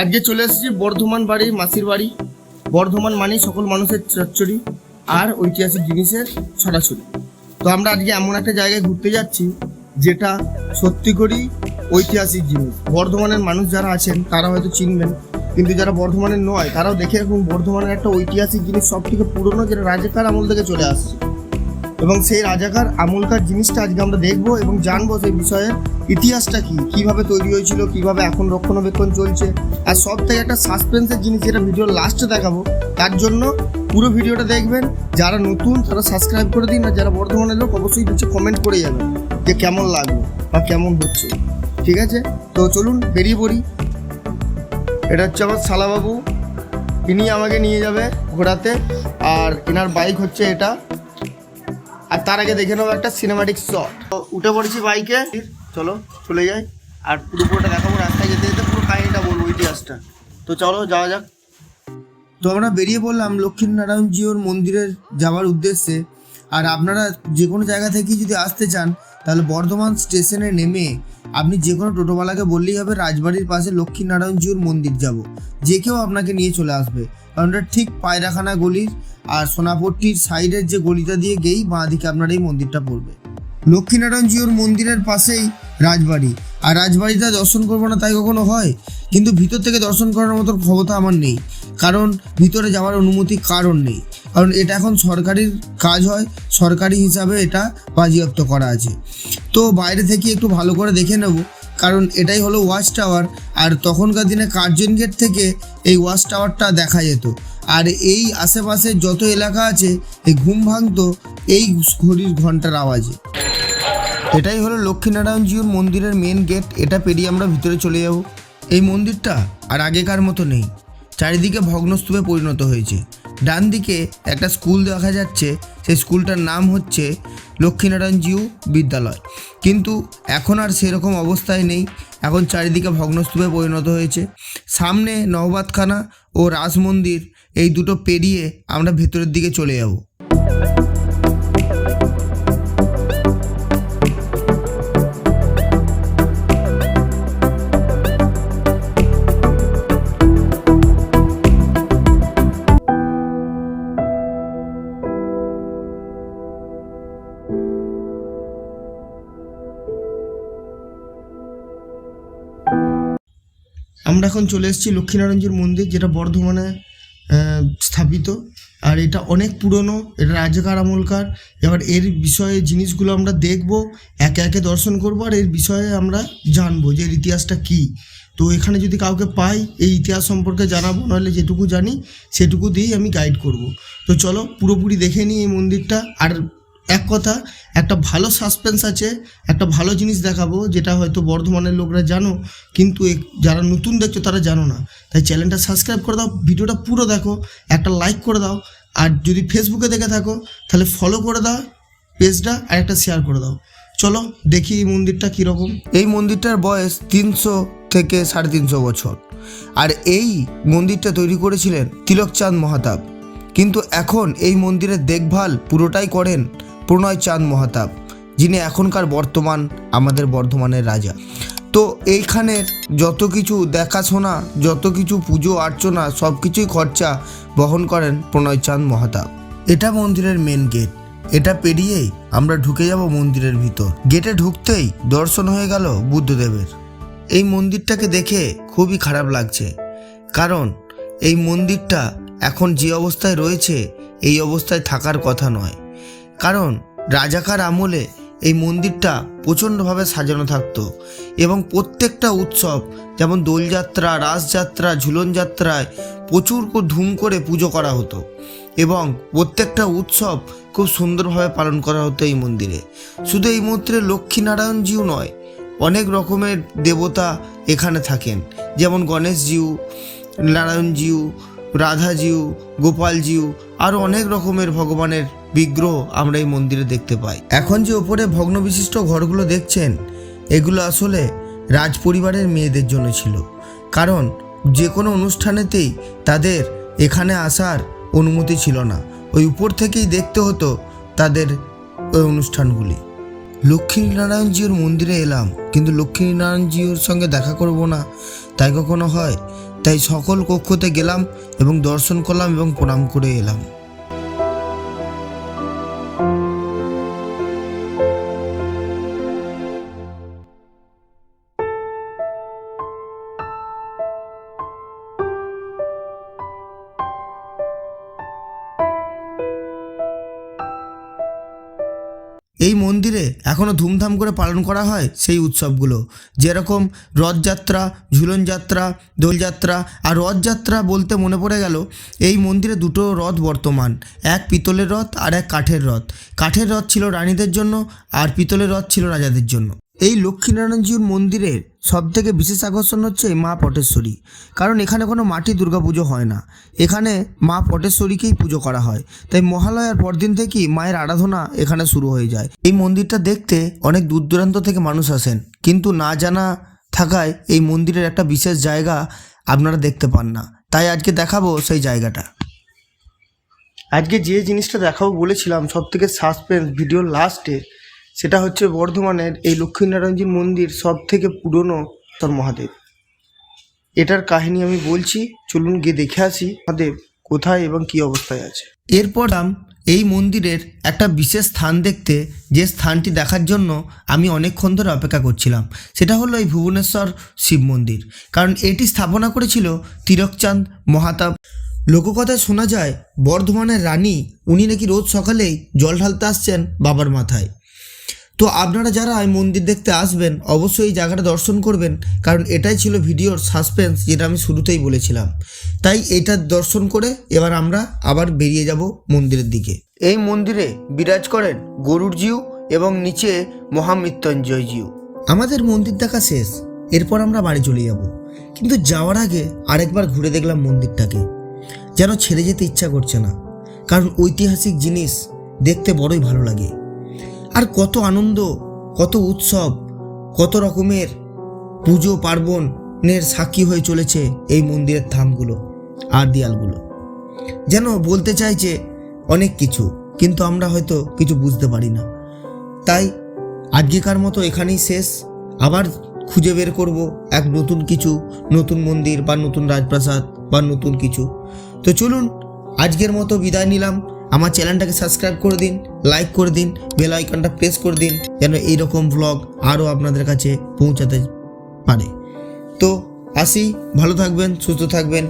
আজকে চলে এসেছি বর্ধমান বাড়ি, মাসির বাড়ি। বর্ধমান মানে সকল মানুষের চচ্চড়ি আর ঐতিহাসিক জিনিসের ছড়াছড়ি। তো আমরা আজকে এমন একটা জায়গায় ঘুরতে যাচ্ছি যেটা সত্যি করেই ঐতিহাসিক জিনিস। বর্ধমানের মানুষ যারা আছেন তারা হয়তো চিনবেন, কিন্তু যারা বর্ধমানের নয় তারাও দেখে রাখুন বর্ধমানের একটা ঐতিহাসিক জিনিস, সব থেকে পুরনো, যেটা রাজাকার আমল থেকে চলে আসছে। এবং সেই রাজাকার আমলকার জিনিসটা আজকে আমরা দেখবো এবং জানবো সেই বিষয়ের ইতিহাসটা কি, কিভাবে তৈরি হয়েছিল, কিভাবে এখন রক্ষণাবেক্ষণ চলছে। আর সব থেকে একটা সাসপেন্সের জিনিস যেটা ভিডিওর লাস্টে দেখাবো, তার জন্য পুরো ভিডিওটা দেখবেন। যারা নতুন তারা সাবস্ক্রাইব করে দিন, আর যারা বর্ধমানের লোক অবশ্যই নিচে কমেন্ট করে যাবেন যে কেমন লাগলো বা কেমন হচ্ছে। ঠিক আছে, তো চলুন বেরিয়ে পড়ি। এটা হচ্ছে আমার শালাবাবু, ইনি আমাকে নিয়ে যাবে ঘোরাতে, আর এনার বাইক হচ্ছে এটা। আর তার আগে দেখে নেবো একটা সিনেমাটিক শট। তো উঠে পড়েছি বাইকে, চলো চলে যাই। আর পুরোটা দেখাবো রাস্তায় যেতে যেতে, পুরো কাহিনিটা বলবো, ইতিহাসটা। তো চলো যাওয়া যাক। তো আমরা বেরিয়ে পড়লাম লক্ষ্মীনারায়ণজিউর মন্দিরে যাওয়ার উদ্দেশ্যে। আর আপনারা যে কোনো জায়গা থেকে যদি আসতে চান তাহলে বর্ধমান স্টেশনে নেমে আপনি যে কোনো টোটোওয়ালাকে বললেই হবে রাজবাড়ির পাশে লক্ষ্মীনারায়ণজিউর মন্দির যাব, যে কেউ আপনাকে নিয়ে চলে আসবে। কারণ এটা ঠিক পায়রাখানা গলির আর সোনাপট্টির সাইডের যে গলিটা দিয়ে গেই বাঁ দিকে আপনার এই মন্দিরটা পড়বে। লক্ষ্মীনারায়ণজিউর মন্দিরের পাশেই রাজবাড়ি। আর রাজবাড়িটা দর্শন করবো না তাই কখনো হয়, কিন্তু ভিতর থেকে দর্শন করার মতো ক্ষমতা আমার নেই, কারণ ভিতরে যাওয়ার অনুমতি কারণ নেই। কারণ এটা এখন সরকারির কাজ হয়, সরকারি হিসাবে এটা বাজেয়াপ্ত করা আছে। তো বাইরে থেকে একটু ভালো করে দেখে নেব, কারণ এটাই হলো ওয়াচ টাওয়ার। আর তখনকার দিনে কার্জন গেট থেকে এই ওয়াচ টাওয়ারটা দেখা যেত। আর এই আশেপাশে যত এলাকা আছে এই ঘুম ভাঙতো এই ঘড়ির ঘন্টার আওয়াজে। এটাই হলো লক্ষ্মীনারায়ণজিউর মন্দিরের মেন গেট। এটা পেরিয়ে আমরা ভিতরে চলে যাব। এই মন্দিরটা আর আগেকার মতো নেই, চারিদিকে ভগ্নস্তূপে পরিণত হয়েছে। ডান দিকে একটা স্কুল দেখা যাচ্ছে, সেই স্কুলটার নাম হচ্ছে লক্ষ্মীনারায়ণজিউ বিদ্যালয়, কিন্তু এখন আর সেরকম অবস্থায় নেই, এখন চারিদিকে ভগ্নস্তূপে পরিণত হয়েছে। সামনে নহবতখানা ও রাস মন্দির, এই দুটো পেরিয়ে আমরা ভেতরের দিকে চলে যাব। আমরা এখন চলে এসেছি লক্ষ্মীনারায়ণজির মন্দির, যেটা বর্ধমানে স্থাপিত। আর এটা অনেক পুরনো, এটা রাজাকার আমলকার। এবার এর বিষয়ে জিনিসগুলো আমরা দেখব, একে একে দর্শন করব, আর এর বিষয়ে আমরা জানবো যে এর ইতিহাসটা কী। তো এখানে যদি কাউকে পাই এই ইতিহাস সম্পর্কে জানাবো, নাহলে যেটুকু জানি সেটুকু দিয়েই আমি গাইড করব। তো চলো পুরোপুরি দেখে নিই এই মন্দিরটা। আর এক কথা, একটা ভালো সাসপেন্স আছে, একটা ভালো জিনিস দেখাবো যেটা হয়তো বর্ধমানের লোকরা জানো, কিন্তু যারা নতুন দেখছো তারা জানো না। তাই চ্যানেলটা সাবস্ক্রাইব করে দাও, ভিডিওটা পুরো দেখো, একটা লাইক করে দাও। আর যদি ফেসবুকে দেখে থাকো তাহলে ফলো করে দাও পেজটা, আর একটা শেয়ার করে দাও। চলো দেখি এই মন্দিরটা কীরকম। এই মন্দিরটার বয়স 300 থেকে 350 বছর। আর এই মন্দিরটা তৈরি করেছিলেন তিলকচাঁদ মহাতাব, কিন্তু এখন এই মন্দিরের দেখভাল পুরোটাই করেন প্রণয় চাঁদ মহাতাব, যিনি এখনকার বর্তমান আমাদের বর্ধমানের রাজা। তো এইখানের যত কিছু দেখাশোনা, যত কিছু পুজো অর্চনা, সব কিছুই খরচা বহন করেন প্রণয় চাঁদ মহাতাব। এটা মন্দিরের মেন গেট। এটা পেরিয়েই আমরা ঢুকে যাব মন্দিরের ভিতর। গেটে ঢুকতেই দর্শন হয়ে গেল বুদ্ধদেবের। এই মন্দিরটাকে দেখে খুবই খারাপ লাগছে, কারণ এই মন্দিরটা এখন যে অবস্থায় রয়েছে এই অবস্থায় থাকার কথা নয়। কারণ রাজাকার আমলে এই মন্দিরটা প্রচণ্ডভাবে সাজানো থাকতো, এবং প্রত্যেকটা উৎসব যেমন দোলযাত্রা, রাসযাত্রা, ঝুলন যাত্রায় প্রচুর ধুম করে পুজো করা হতো, এবং প্রত্যেকটা উৎসব খুব সুন্দরভাবে পালন করা হতো এই মন্দিরে। শুধু এই মন্দিরে লক্ষ্মীনারায়ণজিউ নয়, অনেক রকমের দেবতা এখানে থাকেন, যেমন গণেশজিউ, নারায়ণজিউ, রাধাজিউ, গোপালজিউ, আরও অনেক রকমের ভগবানের বিগ্রহ আমরা এই মন্দিরে দেখতে পাই। এখন যে ওপরে ভগ্নবিশিষ্ট ঘরগুলো দেখছেন, এগুলো আসলে রাজ পরিবারের মেয়েদের জন্য ছিল, কারণ যে কোনো অনুষ্ঠানেতেই তাদের এখানে আসার অনুমতি ছিল না, ওই উপর থেকেই দেখতে হতো তাদের ওই অনুষ্ঠানগুলি। লক্ষ্মীনারায়ণজিউর মন্দিরে এলাম, কিন্তু লক্ষ্মীনারায়ণজিউর সঙ্গে দেখা করব না তাই কখনো হয়? তাই সকল কক্ষতে গেলাম এবং দর্শন করলাম এবং প্রণাম করে এলাম। এই মন্দিরে এখনও ধুমধাম করে পালন করা হয় সেই উৎসবগুলো, যেরকম রথযাত্রা, ঝুলন যাত্রা, দোলযাত্রা। আর রথযাত্রা বলতে মনে পড়ে গেল, এই মন্দিরে দুটো রথ বর্তমান, এক পিতলের রথ আর এক কাঠের রথ। কাঠের রথ ছিল রানীদের জন্য আর পিতলের রথ ছিল রাজাদের জন্য। এই লক্ষ্মীনারায়ণজির মন্দিরের সবথেকে বিশেষ আকর্ষণ হচ্ছে মা পটেশ্বরী, কারণ এখানে কোনো মাটি দুর্গাপুজো হয় না, এখানে মা পটেশ্বরীকেই পুজো করা হয়। তাই মহালয়ার পরদিন থেকেই মায়ের আরাধনা এখানে শুরু হয়ে যায়। এই মন্দিরটা দেখতে অনেক দূর দূরান্ত থেকে মানুষ আসেন, কিন্তু না জানা থাকায় এই মন্দিরের একটা বিশেষ জায়গা আপনারা দেখতে পান না। তাই আজকে দেখাবো সেই জায়গাটা। আজকে যে জিনিসটা দেখাবো বলেছিলাম সব থেকে সাসপেন্স ভিডিওর লাস্টে, সেটা হচ্ছে বর্ধমানের এই লক্ষ্মীনারায়ণজির মন্দির সব থেকে পুরনো তোর মহাদেব। এটার কাহিনী আমি বলছি, চলুন গিয়ে দেখে আসি মহাদেব কোথায় এবং কী অবস্থায় আছে। এরপর এই মন্দিরের একটা বিশেষ স্থান দেখতে, যে স্থানটি দেখার জন্য আমি অনেকক্ষণ ধরে অপেক্ষা করছিলাম। সেটা হলো এই ভুবনেশ্বর শিব মন্দির, কারণ এটি স্থাপনা করেছিল তিলকচাঁদ মহাতাব। লোককথায় শোনা যায় বর্ধমানের রানী উনি নাকি রোজ সকালেই জল ঢালতে আসছেন বাবার মাথায়। তো আপনারা যারা এই মন্দির দেখতে আসবেন অবশ্যই এই জায়গাটা দর্শন করবেন, কারণ এটাই ছিল ভিডিওর সাসপেন্স, যেটা আমি শুরুতেই বলেছিলাম। তাই এটা দর্শন করে এবার আমরা আবার বেরিয়ে যাব মন্দিরের দিকে। এই মন্দিরে বিরাজ করেন গরুড়জিউ এবং নিচে মহামৃত্যুঞ্জয়জিউ। আমাদের মন্দির দেখা শেষ, এরপর আমরা বাড়ি চলে যাব। কিন্তু যাওয়ার আগে আরেকবার ঘুরে দেখলাম মন্দিরটাকে, যেন ছেড়ে যেতে ইচ্ছা করছে না, কারণ ঐতিহাসিক জিনিস দেখতে বড়ই ভালো লাগে। আর কত আনন্দ, কত উৎসব, কত রকমের পুজো পার্বণের সাক্ষী হয়ে চলেছে এই মন্দিরের থামগুলো আর দেয়ালগুলো। যেন বলতে চাইছে অনেক কিছু, কিন্তু আমরা হয়তো কিছু বুঝতে পারি না। তাই আজকেকার মতো এখানেই শেষ। আবার খুঁজে বের করব এক নতুন কিছু, নতুন মন্দির বা নতুন রাজপ্রাসাদ বা নতুন কিছু। তো চলুন আজকের মতো বিদায় নিলাম। আমার চ্যানেলটাকে সাবস্ক্রাইব করে দিন, লাইক করে দিন, বেল আইকনটা প্রেস করে দিন, যেন এইরকম ভ্লগ আরও আপনাদের কাছে পৌঁছাতে পারে। তো আসি, ভালো থাকবেন, সুস্থ থাকবেন।